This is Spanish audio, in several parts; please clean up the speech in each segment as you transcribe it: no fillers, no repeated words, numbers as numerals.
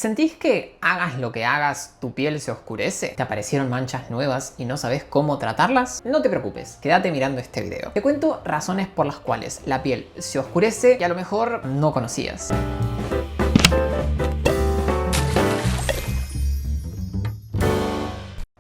¿Sentís que hagas lo que hagas, tu piel se oscurece? ¿Te aparecieron manchas nuevas y no sabes cómo tratarlas? No te preocupes, quédate mirando este video. Te cuento razones por las cuales la piel se oscurece y a lo mejor no conocías.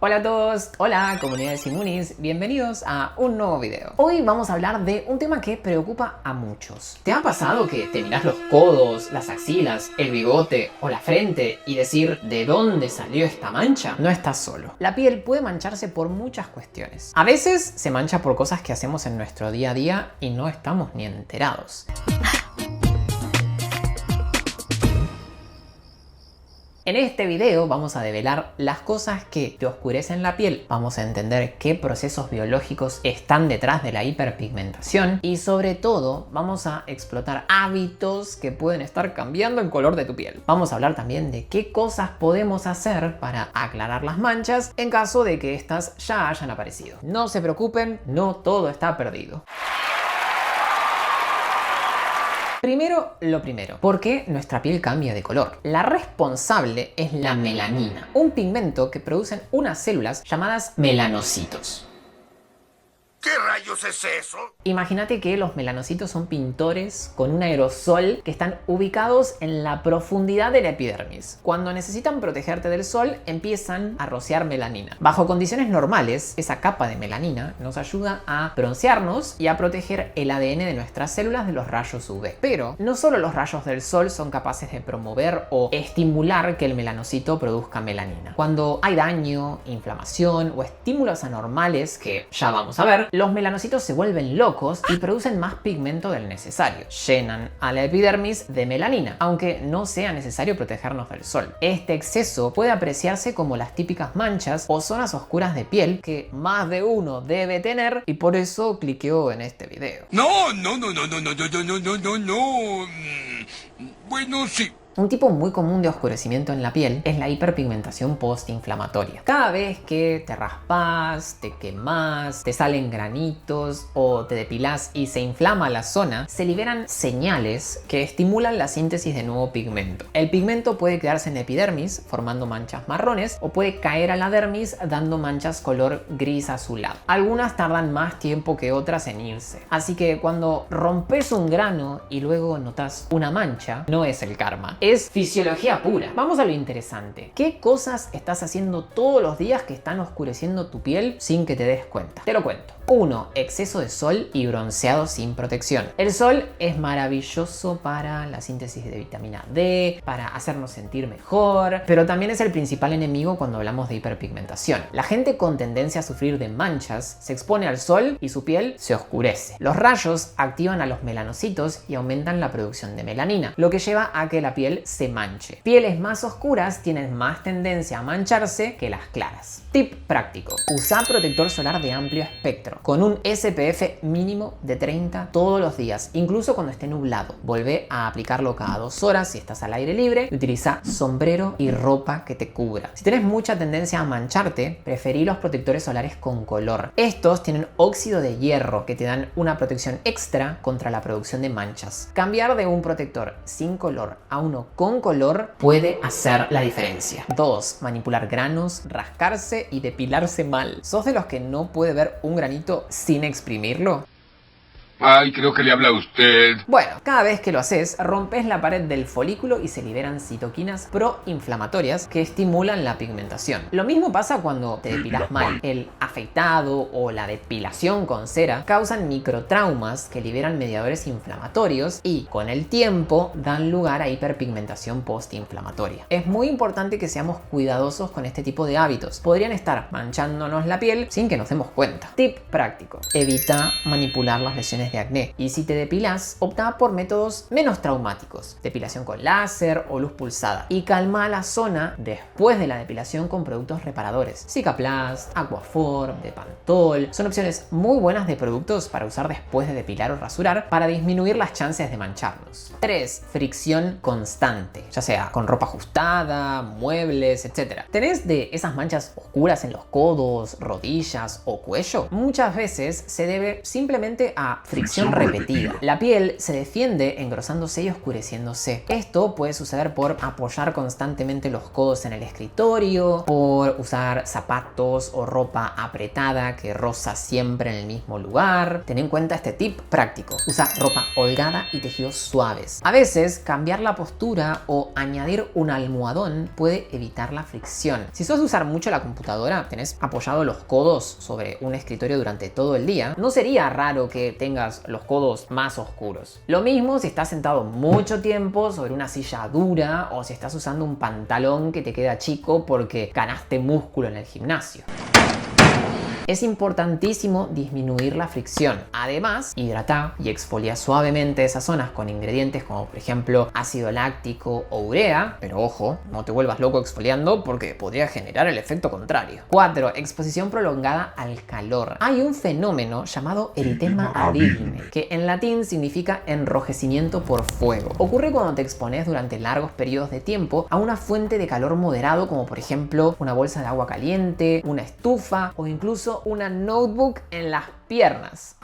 Hola a todos, hola comunidad de Simunis, bienvenidos a un nuevo video. Hoy vamos a hablar de un tema que preocupa a muchos. ¿Te ha pasado que te mirás los codos, las axilas, el bigote o la frente y decir ¿de dónde salió esta mancha? No estás solo. La piel puede mancharse por muchas cuestiones. A veces se mancha por cosas que hacemos en nuestro día a día y no estamos ni enterados. En este video vamos a develar las cosas que te oscurecen la piel, vamos a entender qué procesos biológicos están detrás de la hiperpigmentación y sobre todo vamos a explotar hábitos que pueden estar cambiando el color de tu piel. Vamos a hablar también de qué cosas podemos hacer para aclarar las manchas en caso de que estas ya hayan aparecido. No se preocupen, no todo está perdido. Primero, lo primero, ¿por qué nuestra piel cambia de color? La responsable es la melanina, un pigmento que producen unas células llamadas melanocitos. ¿Qué rayos es eso? Imagínate que los melanocitos son pintores con un aerosol que están ubicados en la profundidad de la epidermis. Cuando necesitan protegerte del sol, empiezan a rociar melanina. Bajo condiciones normales, esa capa de melanina nos ayuda a broncearnos y a proteger el ADN de nuestras células de los rayos UV. Pero no solo los rayos del sol son capaces de promover o estimular que el melanocito produzca melanina. Cuando hay daño, inflamación o estímulos anormales, que ya vamos a ver, los melanocitos se vuelven locos y producen más pigmento del necesario. Llenan a la epidermis de melanina, aunque no sea necesario protegernos del sol. Este exceso puede apreciarse como las típicas manchas o zonas oscuras de piel que más de uno debe tener y por eso cliqueó en este video. No. Bueno, sí. Un tipo muy común de oscurecimiento en la piel es la hiperpigmentación postinflamatoria. Cada vez que te raspas, te quemas, te salen granitos o te depilás y se inflama la zona, se liberan señales que estimulan la síntesis de nuevo pigmento. El pigmento puede quedarse en epidermis formando manchas marrones o puede caer a la dermis dando manchas color gris azulado. Algunas tardan más tiempo que otras en irse. Así que cuando rompes un grano y luego notas una mancha, no es el karma. Es fisiología pura. Vamos a lo interesante. ¿Qué cosas estás haciendo todos los días que están oscureciendo tu piel sin que te des cuenta? Te lo cuento. 1. Exceso de sol y bronceado sin protección. El sol es maravilloso para la síntesis de vitamina D, para hacernos sentir mejor, pero también es el principal enemigo cuando hablamos de hiperpigmentación. La gente con tendencia a sufrir de manchas se expone al sol y su piel se oscurece. Los rayos activan a los melanocitos y aumentan la producción de melanina, lo que lleva a que la piel se manche. Pieles más oscuras tienen más tendencia a mancharse que las claras. Tip práctico. Usa protector solar de amplio espectro con un SPF mínimo de 30 todos los días, incluso cuando esté nublado. Volvé a aplicarlo cada 2 horas si estás al aire libre. Utiliza sombrero y ropa que te cubra. Si tienes mucha tendencia a mancharte, preferí los protectores solares con color. Estos tienen óxido de hierro que te dan una protección extra contra la producción de manchas. Cambiar de un protector sin color a uno con color puede hacer la diferencia. 2. Manipular granos, rascarse y depilarse mal. ¿Sos de los que no puede ver un granito sin exprimirlo? Ay, creo que le habla a usted. Bueno, cada vez que lo haces, rompes la pared del folículo y se liberan citoquinas proinflamatorias que estimulan la pigmentación. Lo mismo pasa cuando te depilas mal. El afeitado o la depilación con cera causan microtraumas que liberan mediadores inflamatorios y, con el tiempo, dan lugar a hiperpigmentación postinflamatoria. Es muy importante que seamos cuidadosos con este tipo de hábitos. Podrían estar manchándonos la piel sin que nos demos cuenta. Tip práctico. Evita manipular las lesiones de acné. Y si te depilas, opta por métodos menos traumáticos, depilación con láser o luz pulsada, y calma la zona después de la depilación con productos reparadores. Cicaplast, Aquaphor, Depantol son opciones muy buenas de productos para usar después de depilar o rasurar para disminuir las chances de mancharnos. 3. Fricción constante, ya sea con ropa ajustada, muebles, etc. ¿Tenés de esas manchas oscuras en los codos, rodillas o cuello? Muchas veces se debe simplemente a fricción repetida. La piel se defiende engrosándose y oscureciéndose. Esto puede suceder por apoyar constantemente los codos en el escritorio, por usar zapatos o ropa apretada que roza siempre en el mismo lugar. Ten en cuenta este tip práctico. Usa ropa holgada y tejidos suaves. A veces, cambiar la postura o añadir un almohadón puede evitar la fricción. Si sos de usar mucho la computadora, tenés apoyado los codos sobre un escritorio durante todo el día, no sería raro que tengas los codos más oscuros. Lo mismo si estás sentado mucho tiempo sobre una silla dura o si estás usando un pantalón que te queda chico porque ganaste músculo en el gimnasio. Es importantísimo disminuir la fricción. Además, hidrata y exfolia suavemente esas zonas con ingredientes como por ejemplo ácido láctico o urea, pero ojo, no te vuelvas loco exfoliando porque podría generar el efecto contrario. 4. Exposición prolongada al calor. Hay un fenómeno llamado eritema abigne, que en latín significa enrojecimiento por fuego. Ocurre cuando te expones durante largos periodos de tiempo a una fuente de calor moderado como por ejemplo una bolsa de agua caliente, una estufa o incluso una notebook en las piernas.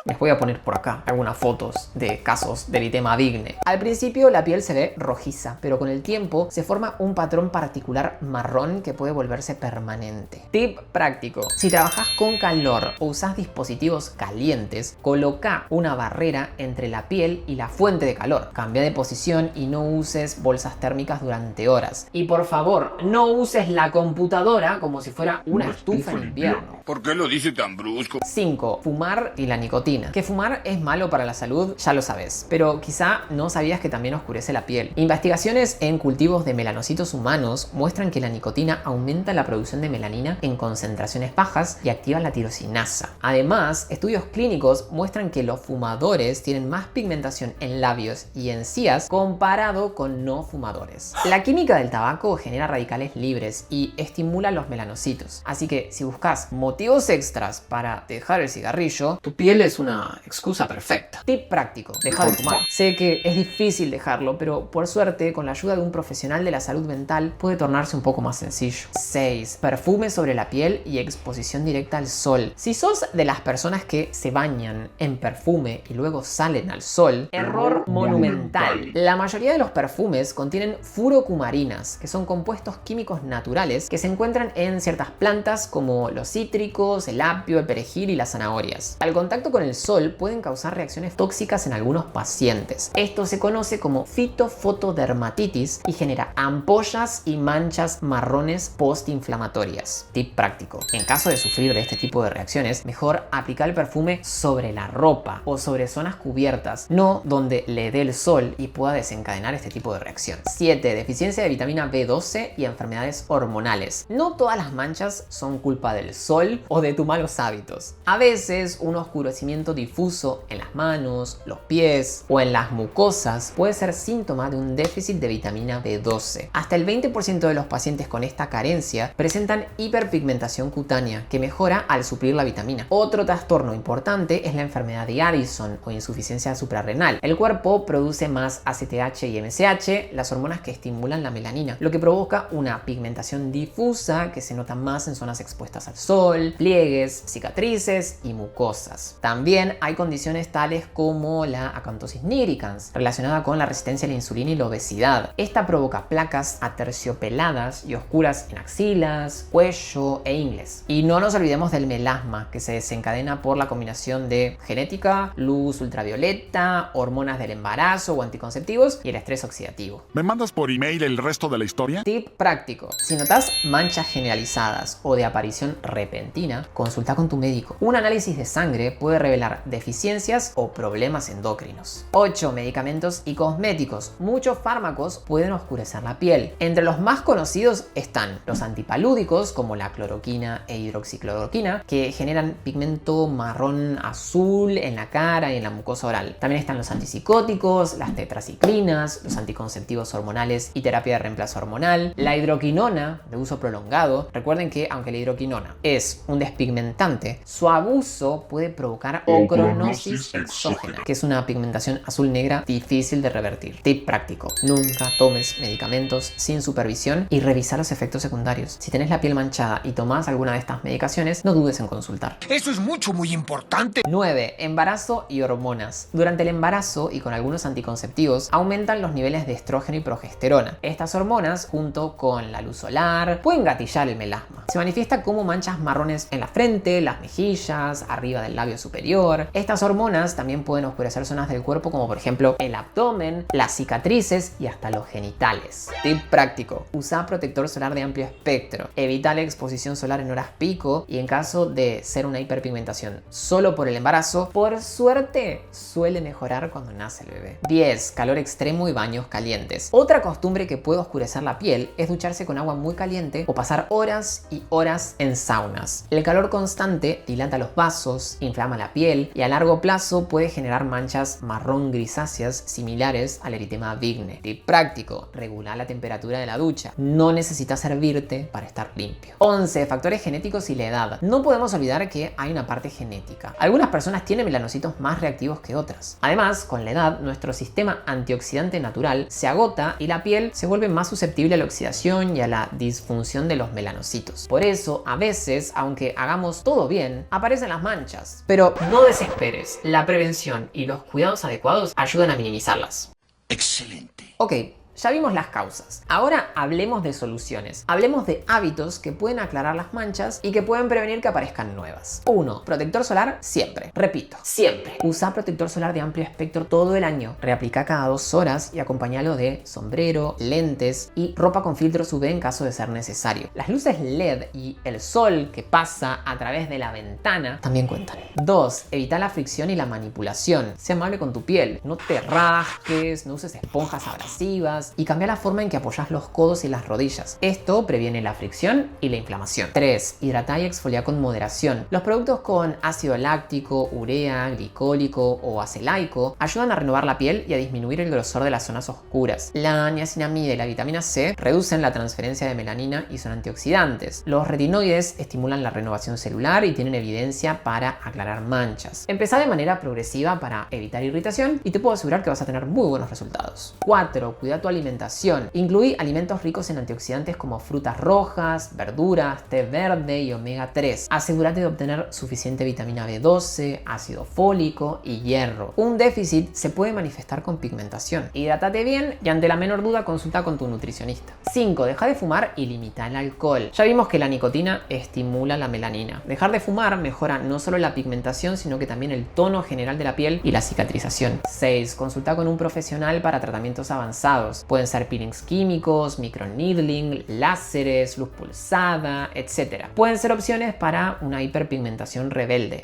Les voy a poner por acá algunas fotos de casos de eritema abigne. Al principio la piel se ve rojiza, pero con el tiempo se forma un patrón particular marrón que puede volverse permanente. Tip práctico. Si trabajas con calor o usas dispositivos calientes, coloca una barrera entre la piel y la fuente de calor. Cambia de posición y no uses bolsas térmicas durante horas. Y por favor, no uses la computadora como si fuera una estufa en invierno. ¿Por qué lo dice tan brusco? 5. Fumar y la nicotina. Que fumar es malo para la salud, ya lo sabes, pero quizá no sabías que también oscurece la piel. Investigaciones en cultivos de melanocitos humanos muestran que la nicotina aumenta la producción de melanina en concentraciones bajas y activa la tirosinasa. Además, estudios clínicos muestran que los fumadores tienen más pigmentación en labios y encías comparado con no fumadores. La química del tabaco genera radicales libres y estimula los melanocitos, así que si buscas motivos extras para dejar el cigarrillo, tu piel es una excusa perfecta. Tip práctico: dejar de fumar. Sé que es difícil dejarlo, pero por suerte, con la ayuda de un profesional de la salud mental, puede tornarse un poco más sencillo. 6. Perfume sobre la piel y exposición directa al sol. Si sos de las personas que se bañan en perfume y luego salen al sol, error monumental. La mayoría de los perfumes contienen furocumarinas, que son compuestos químicos naturales que se encuentran en ciertas plantas como los cítricos, el apio, el perejil y las zanahorias. Al contacto con el sol pueden causar reacciones tóxicas en algunos pacientes. Esto se conoce como fitofotodermatitis y genera ampollas y manchas marrones postinflamatorias. Tip práctico: en caso de sufrir de este tipo de reacciones, mejor aplicar el perfume sobre la ropa o sobre zonas cubiertas, no donde le dé el sol y pueda desencadenar este tipo de reacción. 7. Deficiencia de vitamina B12 y enfermedades hormonales. No todas las manchas son culpa del sol o de tus malos hábitos. A veces un oscurecimiento difuso en las manos, los pies o en las mucosas puede ser síntoma de un déficit de vitamina B12. Hasta el 20% de los pacientes con esta carencia presentan hiperpigmentación cutánea que mejora al suplir la vitamina. Otro trastorno importante es la enfermedad de Addison o insuficiencia suprarrenal. El cuerpo produce más ACTH y MSH, las hormonas que estimulan la melanina, lo que provoca una pigmentación difusa que se nota más en zonas expuestas al sol, pliegues, cicatrices y mucosas. También hay condiciones tales como la acantosis nigricans, relacionada con la resistencia a la insulina y la obesidad. Esta provoca placas aterciopeladas y oscuras en axilas, cuello e ingles. Y no nos olvidemos del melasma, que se desencadena por la combinación de genética, luz ultravioleta, hormonas del embarazo o anticonceptivos y el estrés oxidativo. ¿Me mandas por email el resto de la historia? Tip práctico: si notas manchas generalizadas o de aparición repentina, consulta con tu médico. Un análisis de sangre puede revelar deficiencias o problemas endocrinos. 8. Medicamentos y cosméticos. Muchos fármacos pueden oscurecer la piel. Entre los más conocidos están los antipalúdicos, como la cloroquina e hidroxicloroquina, que generan pigmento marrón azul en la cara y en la mucosa oral. También están los antipsicóticos, las tetraciclinas, los anticonceptivos hormonales y terapia de reemplazo hormonal, la hidroquinona de uso prolongado. Recuerden que aunque la hidroquinona es un despigmentante, su abuso puede provocar o cronosis exógena, que es una pigmentación azul-negra difícil de revertir. Tip práctico: nunca tomes medicamentos sin supervisión y revisa los efectos secundarios. Si tenés la piel manchada y tomás alguna de estas medicaciones, no dudes en consultar. Eso es muy importante. 9. Embarazo y hormonas. Durante el embarazo y con algunos anticonceptivos aumentan los niveles de estrógeno y progesterona. Estas hormonas, junto con la luz solar, pueden gatillar el melasma. Se manifiesta como manchas marrones en la frente, las mejillas, arriba del labio superior. Estas hormonas también pueden oscurecer zonas del cuerpo como por ejemplo el abdomen, las cicatrices y hasta los genitales. Tip práctico: usa protector solar de amplio espectro. Evita la exposición solar en horas pico y en caso de ser una hiperpigmentación solo por el embarazo, por suerte suele mejorar cuando nace el bebé. 10. Calor extremo y baños calientes. Otra costumbre que puede oscurecer la piel es ducharse con agua muy caliente o pasar horas y horas en saunas. El calor constante dilata los vasos, inflama la piel y a largo plazo puede generar manchas marrón grisáceas similares al eritema Vigne. Tip práctico: regula la temperatura de la ducha. No necesitas servirte para estar limpio. 11. Factores genéticos y la edad. No podemos olvidar que hay una parte genética. Algunas personas tienen melanocitos más reactivos que otras. Además, con la edad, nuestro sistema antioxidante natural se agota y la piel se vuelve más susceptible a la oxidación y a la disfunción de los melanocitos. Por eso, a veces, aunque hagamos todo bien, aparecen las manchas. Pero no desesperes. La prevención y los cuidados adecuados ayudan a minimizarlas. Excelente. Ok, ya vimos las causas. Ahora hablemos de soluciones. Hablemos de hábitos que pueden aclarar las manchas y que pueden prevenir que aparezcan nuevas. 1. Protector solar siempre. Repito, siempre. Usa protector solar de amplio espectro todo el año. Reaplica cada 2 horas y acompáñalo de sombrero, lentes y ropa con filtros UV en caso de ser necesario. Las luces LED y el sol que pasa a través de la ventana también cuentan. 2. Evita la fricción y la manipulación. Sé amable con tu piel. No te rasques, no uses esponjas abrasivas y cambia la forma en que apoyas los codos y las rodillas. Esto previene la fricción y la inflamación. 3. Hidrata y exfolia con moderación. Los productos con ácido láctico, urea, glicólico o acelaico ayudan a renovar la piel y a disminuir el grosor de las zonas oscuras. La niacinamida y la vitamina C reducen la transferencia de melanina y son antioxidantes. Los retinoides estimulan la renovación celular y tienen evidencia para aclarar manchas. Empezá de manera progresiva para evitar irritación y te puedo asegurar que vas a tener muy buenos resultados. 4. Cuida tu alimentación. Incluí alimentos ricos en antioxidantes como frutas rojas, verduras, té verde y omega 3. Asegúrate de obtener suficiente vitamina B12, ácido fólico y hierro. Un déficit se puede manifestar con pigmentación. Hidrátate bien y ante la menor duda consulta con tu nutricionista. 5. Deja de fumar y limita el alcohol. Ya vimos que la nicotina estimula la melanina. Dejar de fumar mejora no solo la pigmentación, sino que también el tono general de la piel y la cicatrización. 6. Consulta con un profesional para tratamientos avanzados. Pueden ser peelings químicos, microneedling, láseres, luz pulsada, etc. Pueden ser opciones para una hiperpigmentación rebelde.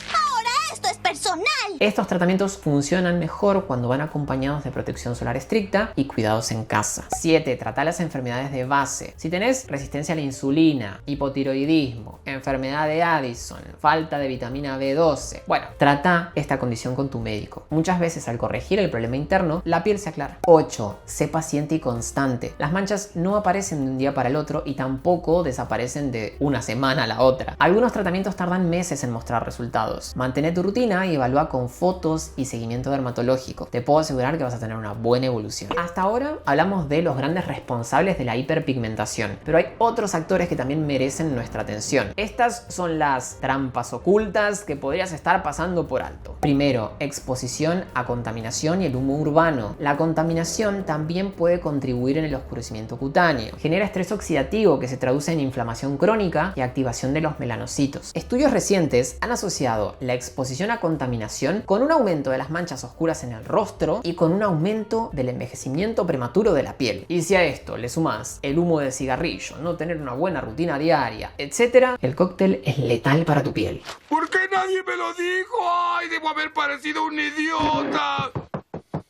Esto es personal. Estos tratamientos funcionan mejor cuando van acompañados de protección solar estricta y cuidados en casa. 7. Trata las enfermedades de base. Si tenés resistencia a la insulina, hipotiroidismo, enfermedad de Addison, falta de vitamina B12, bueno, trata esta condición con tu médico. Muchas veces al corregir el problema interno, la piel se aclara. 8. Sé paciente y constante. Las manchas no aparecen de un día para el otro y tampoco desaparecen de una semana a la otra. Algunos tratamientos tardan meses en mostrar resultados. Mantén tu rutina y evalúa con fotos y seguimiento dermatológico. Te puedo asegurar que vas a tener una buena evolución. Hasta ahora hablamos de los grandes responsables de la hiperpigmentación, pero hay otros actores que también merecen nuestra atención. Estas son las trampas ocultas que podrías estar pasando por alto. Primero, exposición a contaminación y el humo urbano. La contaminación también puede contribuir en el oscurecimiento cutáneo. Genera estrés oxidativo que se traduce en inflamación crónica y activación de los melanocitos. Estudios recientes han asociado la exposición a contaminación con un aumento de las manchas oscuras en el rostro y con un aumento del envejecimiento prematuro de la piel. Y si a esto le sumas el humo del cigarrillo, no tener una buena rutina diaria, etc., el cóctel es letal para tu piel. ¿Por qué nadie me lo dijo? ¡Ay, debo haber parecido un idiota!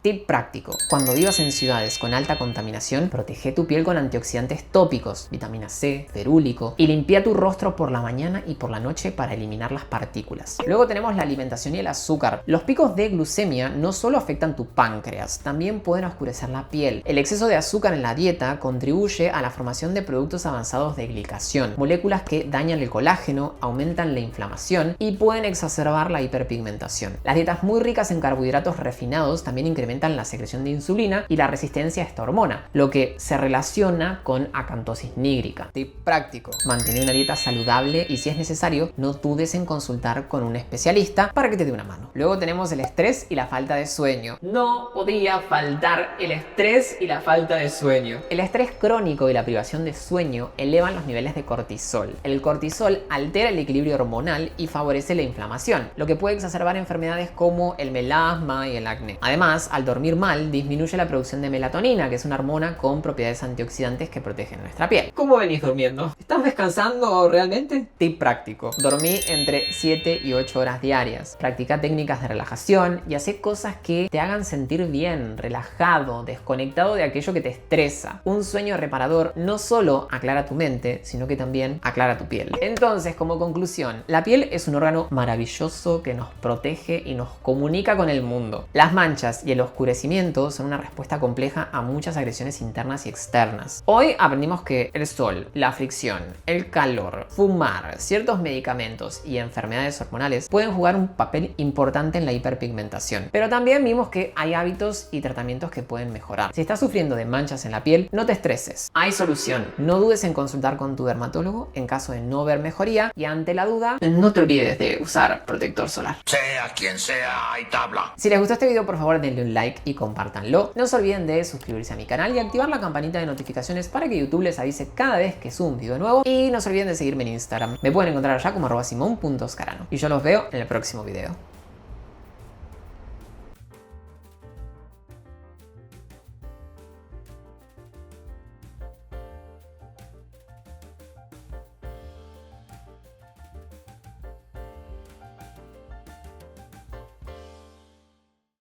Tip práctico: cuando vivas en ciudades con alta contaminación, protege tu piel con antioxidantes tópicos, vitamina C, ferúlico, y limpia tu rostro por la mañana y por la noche para eliminar las partículas. Luego tenemos la alimentación y el azúcar. Los picos de glucemia no solo afectan tu páncreas, también pueden oscurecer la piel. El exceso de azúcar en la dieta contribuye a la formación de productos avanzados de glicación, moléculas que dañan el colágeno, aumentan la inflamación y pueden exacerbar la hiperpigmentación. Las dietas muy ricas en carbohidratos refinados también incrementan la secreción de insulina y la resistencia a esta hormona, lo que se relaciona con acantosis nígrica. Tip práctico: mantener una dieta saludable y, si es necesario, no dudes en consultar con un especialista para que te dé una mano. Luego tenemos el estrés y la falta de sueño. No podía faltar el estrés y la falta de sueño. El estrés crónico y la privación de sueño elevan los niveles de cortisol. El cortisol altera el equilibrio hormonal y favorece la inflamación, lo que puede exacerbar enfermedades como el melasma y el acné. Además, al dormir mal, disminuye la producción de melatonina, que es una hormona con propiedades antioxidantes que protegen nuestra piel. ¿Cómo venís durmiendo? ¿Estás descansando realmente? Tip práctico: dormí entre 7 y 8 horas diarias. Practica técnicas de relajación y hace cosas que te hagan sentir bien, relajado, desconectado de aquello que te estresa. Un sueño reparador no solo aclara tu mente, sino que también aclara tu piel. Entonces, como conclusión, la piel es un órgano maravilloso que nos protege y nos comunica con el mundo. Las manchas y el oscurecimiento son una respuesta compleja a muchas agresiones internas y externas. Hoy aprendimos que el sol, la fricción, el calor, fumar, ciertos medicamentos y enfermedades hormonales pueden jugar un papel importante en la hiperpigmentación. Pero también vimos que hay hábitos y tratamientos que pueden mejorar. Si estás sufriendo de manchas en la piel, no te estreses. Hay solución. No dudes en consultar con tu dermatólogo en caso de no ver mejoría, y ante la duda, no te olvides de usar protector solar. Sea quien sea, hay tabla. Si les gustó este video, por favor denle un like y compártanlo. No se olviden de suscribirse a mi canal y activar la campanita de notificaciones para que YouTube les avise cada vez que subo un video nuevo. Y no se olviden de seguirme en Instagram. Me pueden encontrar allá como @simon.scarano. Y yo los veo en el próximo video.